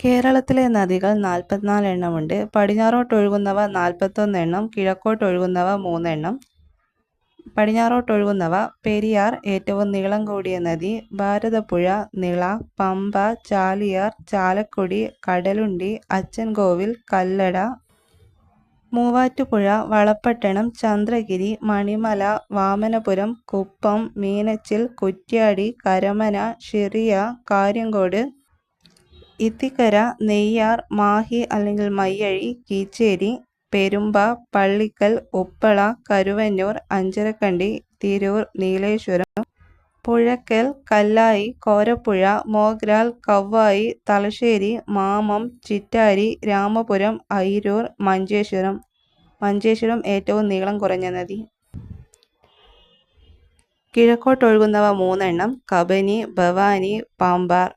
കേരളത്തിലെ നദികൾ 44 എണ്ണമുണ്ട്. പടിഞ്ഞാറോട്ടൊഴുകുന്നവ 41 എണ്ണം, കിഴക്കോട്ടൊഴുകുന്നവ 3 എണ്ണം. പടിഞ്ഞാറോട്ടൊഴുകുന്നവ: പെരിയാർ ഏറ്റവും നീളം കൂടിയ നദി, ഭാരതപ്പുഴ, നിള, പമ്പ, ചാലിയാർ, ചാലക്കുടി, കടലുണ്ടി, അച്ചൻകോവിൽ, കല്ലട, മൂവാറ്റുപുഴ, വളപട്ടണം, ചന്ദ്രഗിരി, മണിമല, വാമനപുരം, കുപ്പം, മീനച്ചിൽ, കുറ്റ്യാടി, കരമന, ഷിറിയ, കാര്യങ്കോട്, ഇത്തിക്കര, നെയ്യാർ, മാഹി അല്ലെങ്കിൽ മയ്യഴി, കീച്ചേരി, പെരുമ്പ, പള്ളിക്കൽ, ഉപ്പള, കരുവന്നൂർ, അഞ്ചരക്കണ്ടി, തിരൂർ, നീലേശ്വരം, പുഴയ്ക്കൽ, കല്ലായി, കോരപ്പുഴ, മോഗ്രാൽ, കവ്വായി, തലശ്ശേരി, മാമം, ചിറ്റാരി, രാമപുരം, അയിരൂർ, മഞ്ചേശ്വരം. മഞ്ചേശ്വരം ഏറ്റവും നീളം കുറഞ്ഞ നദി. കിഴക്കോട്ടൊഴുകുന്നവ 3 എണ്ണം: കബനി, ഭവാനി, പാമ്പാർ.